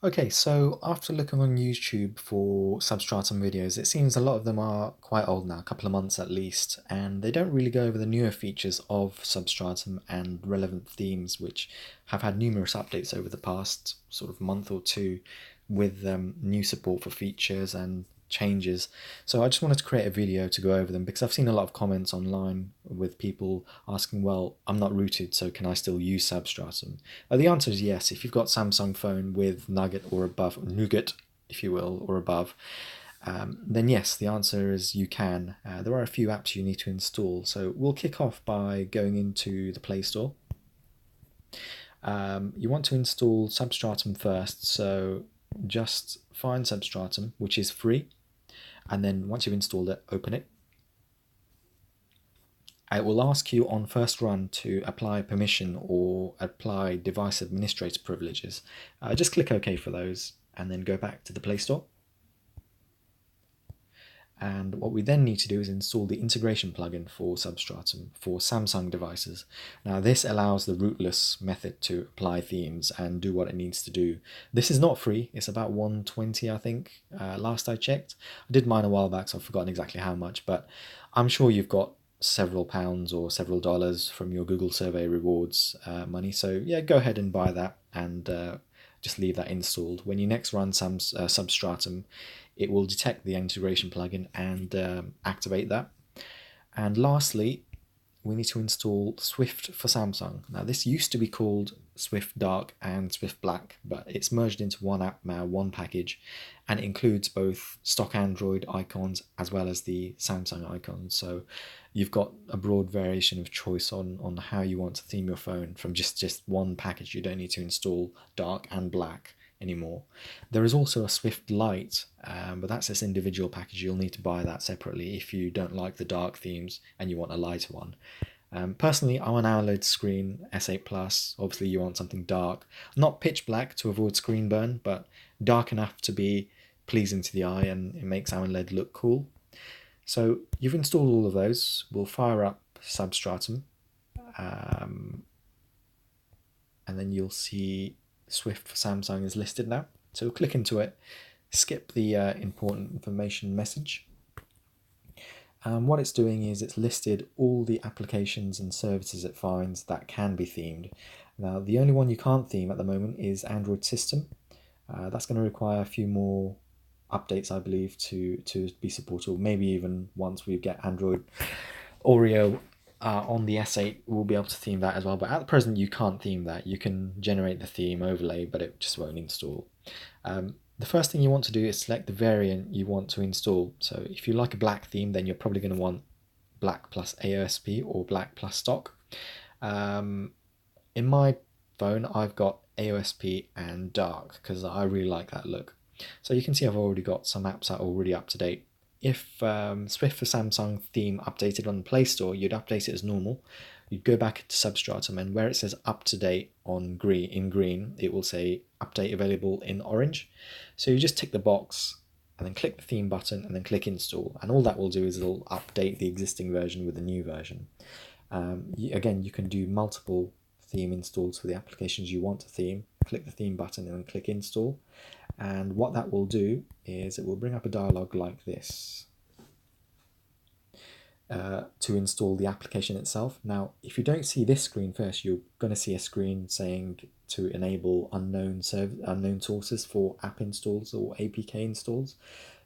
Okay, so after looking on YouTube for Substratum videos, it seems a lot of them are quite old now, a couple of months at least, and they don't really go over the newer features of Substratum and relevant themes, which have had numerous updates over the past sort of month or two with new support for features and changes. So I just wanted to create a video to go over them because I've seen a lot of comments online with people asking, well, I'm not rooted, so can I still use Substratum? The answer is yes. If you've got Samsung phone with Nugget or above, Nougat, if you will, or above, then yes, the answer is you can. There are a few apps you need to install. So we'll kick off by going into the Play Store. You want to install Substratum first, so just find Substratum, which is free, and then once you've installed it, open it. It will ask you on first run to apply permission or apply device administrator privileges. Just click OK for those and then go back to the Play Store. And what we then need to do is install the integration plugin for Substratum for Samsung devices. Now this allows the rootless method to apply themes and do what it needs to do. This is not free, it's about 120 I think, last I checked. I did mine a while back so I've forgotten exactly how much, but I'm sure you've got several pounds or several dollars from your Google survey rewards money, so yeah, go ahead and buy that and just leave that installed. When you next run Substratum, it will detect the integration plugin and activate that. And lastly, we need to install Swift for Samsung. Now this used to be called Swift Dark and Swift Black, but it's merged into one app now, one package, and it includes both stock Android icons as well as the Samsung icons. So you've got a broad variation of choice on how you want to theme your phone from just one package. You don't need to install Dark and Black anymore. There is also a Swift Lite, but that's this individual package. You'll need to buy that separately if you don't like the dark themes and you want a lighter one. Personally, I'm an AMOLED screen S8 Plus. Obviously, you want something dark, not pitch black to avoid screen burn, but dark enough to be pleasing to the eye and it makes AMOLED look cool. So you've installed all of those. We'll fire up Substratum, and then you'll see Swift for Samsung is listed now. So click into it, skip the important information message. What it's doing is it's listed all the applications and services it finds that can be themed. Now, the only one you can't theme at the moment is Android System. That's going to require a few more updates, I believe, to be supported. Maybe even once we get Android Oreo on the S8, we'll be able to theme that as well. But at the present, you can't theme that. You can generate the theme overlay, but it just won't install. The first thing you want to do is select the variant you want to install. So if you like a black theme, then you're probably going to want black plus AOSP or black plus stock. In my phone, I've got AOSP and dark because I really like that look. So you can see I've already got some apps that are already up to date. If Swift for Samsung theme updated on the Play Store, you'd update it as normal. You'd go back into Substratum, and where it says up to date on green, in green, it will say update available in orange. So you just tick the box and then click the theme button and then click install. And all that will do is it'll update the existing version with the new version. Again, you can do multiple theme installs for the applications you want to theme. Click the theme button and then click install. And what that will do is it will bring up a dialog like this to install the application itself. Now, if you don't see this screen first, you're going to see a screen saying to enable unknown sources for app installs or APK installs.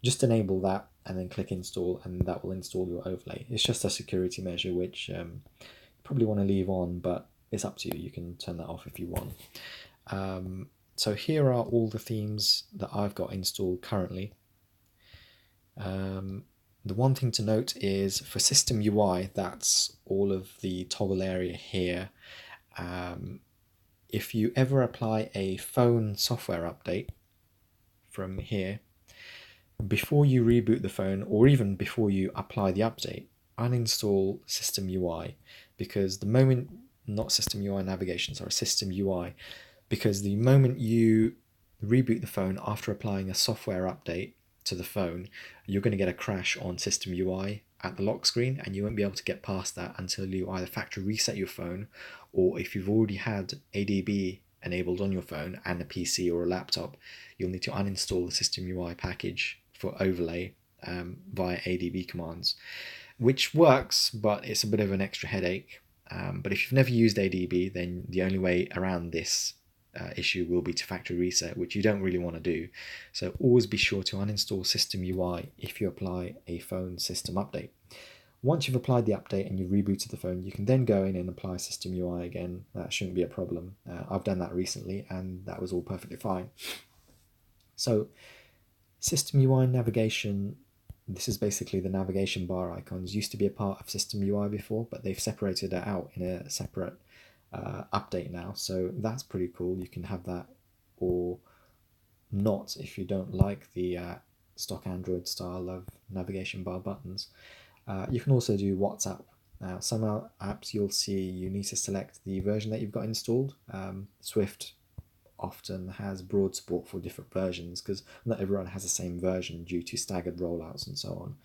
Just enable that and then click install, and that will install your overlay. It's just a security measure which you probably want to leave on, but it's up to you. You can turn that off if you want. So here are all the themes that I've got installed currently. The one thing to note is for System UI, that's all of the toggle area here. If you ever apply a phone software update from here, before you reboot the phone or even before you apply the update, uninstall System UI, because the moment, not System UI navigation, sorry, System UI, because the moment you reboot the phone after applying a software update to the phone, you're going to get a crash on System UI at the lock screen, and you won't be able to get past that until you either factory reset your phone, or if you've already had ADB enabled on your phone and a PC or a laptop, you'll need to uninstall the System UI package for overlay via ADB commands, which works, but it's a bit of an extra headache. But if you've never used ADB, then the only way around this issue will be to factory reset, which you don't really want to do. So always be sure to uninstall System UI if you apply a phone system update. Once you've applied the update and you've rebooted the phone, you can then go in and apply System UI again. That shouldn't be a problem. I've done that recently and that was all perfectly fine. So System UI navigation, this is basically the navigation bar icons. Used to be a part of System UI before, but they've separated it out in a separate update now. So that's pretty cool. You can have that or not if you don't like the stock Android style of navigation bar buttons. You can also do WhatsApp. Now, some apps you'll see you need to select the version that you've got installed. Swift often has broad support for different versions because not everyone has the same version due to staggered rollouts and so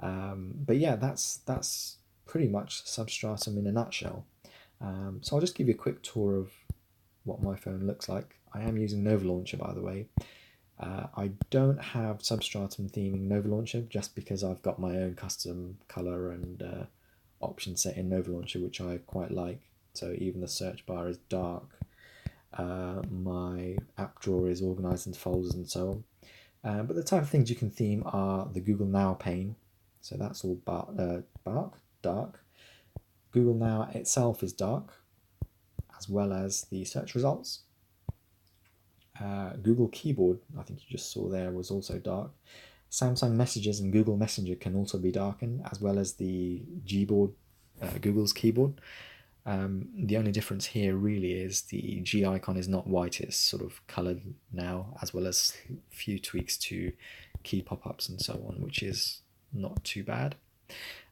on. But yeah, that's pretty much Substratum in a nutshell. So I'll just give you a quick tour of what my phone looks like. I am using Nova Launcher, by the way. I don't have Substratum theming Nova Launcher just because I've got my own custom color and option set in Nova Launcher, which I quite like. So even the search bar is dark. My app drawer is organized into folders and so on. But the type of things you can theme are the Google Now pane. So that's all dark. Google Now itself is dark, as well as the search results. Google Keyboard, I think you just saw there, was also dark. Samsung Messages and Google Messenger can also be darkened, as well as the Gboard, Google's keyboard. The only difference here really is the G icon is not white, it's sort of coloured now, as well as a few tweaks to key pop-ups and so on, which is not too bad.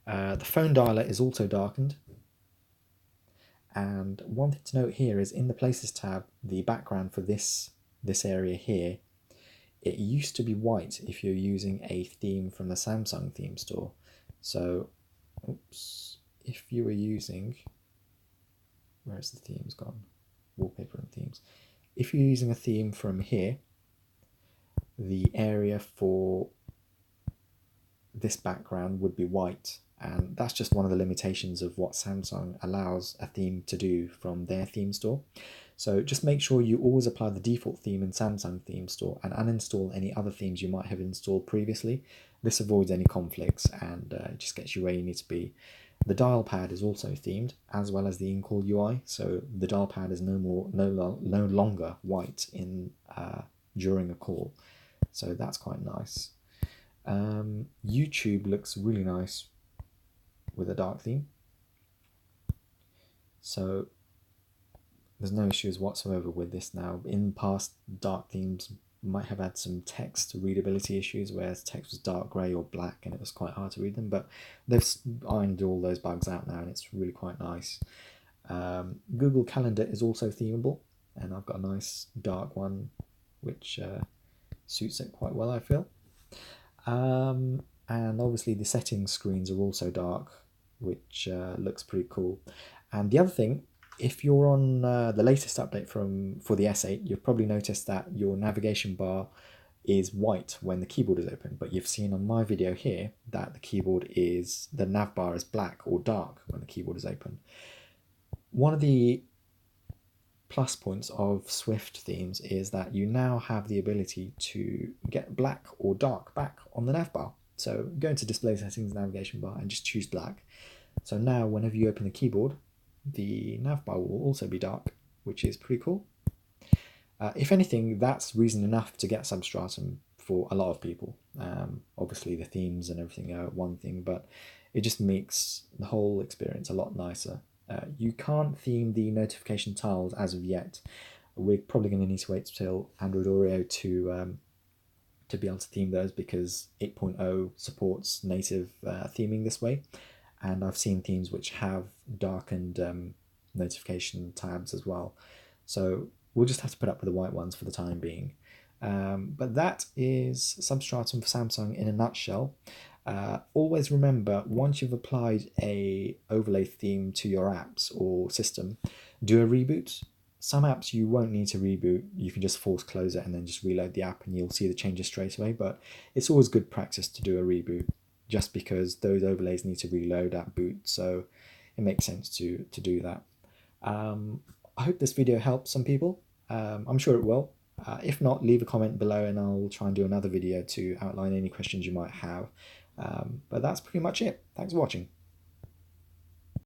The phone dialer is also darkened. And one thing to note here is in the Places tab, the background for this area here, it used to be white if you're using a theme from the Samsung theme store. So, if you were using, where's the themes gone? Wallpaper and themes. If you're using a theme from here, the area for this background would be white, and that's just one of the limitations of what Samsung allows a theme to do from their theme store. So just make sure you always apply the default theme in Samsung theme store and uninstall any other themes you might have installed previously. This avoids any conflicts and just gets you where you need to be. The dial pad is also themed, as well as the in-call UI, so the dial pad is no longer white in during a call, so that's quite nice. YouTube looks really nice with a dark theme, so there's no issues whatsoever with this now. In past, dark themes might have had some text readability issues where text was dark grey or black and it was quite hard to read them, but they've ironed all those bugs out now and it's really quite nice. Google Calendar is also themable, and I've got a nice dark one which suits it quite well, I feel. And obviously the settings screens are also dark, which looks pretty cool. And the other thing, if you're on the latest update for the S8, you've probably noticed that your navigation bar is white when the keyboard is open, but you've seen on my video here that the nav bar is black or dark when the keyboard is open. One of the plus points of Swift themes is that you now have the ability to get black or dark back on the nav bar. So go into display settings, navigation bar, and just choose black. So now whenever you open the keyboard, the nav bar will also be dark, which is pretty cool. If anything, that's reason enough to get Substratum for a lot of people. Obviously the themes and everything are one thing, but it just makes the whole experience a lot nicer. You can't theme the notification tiles as of yet. We're probably going to need to wait till Android Oreo to be able to theme those, because 8.0 supports native theming this way, and I've seen themes which have darkened notification tabs as well. So we'll just have to put up with the white ones for the time being. But that is Substratum for Samsung in a nutshell. Always remember, once you've applied a overlay theme to your apps or system, do a reboot. Some apps you won't need to reboot. You can just force close it and then just reload the app and you'll see the changes straight away. But it's always good practice to do a reboot just because those overlays need to reload at boot. So it makes sense to do that. I hope this video helps some people. I'm sure it will. If not, leave a comment below and I'll try and do another video to outline any questions you might have. But that's pretty much it. Thanks for watching.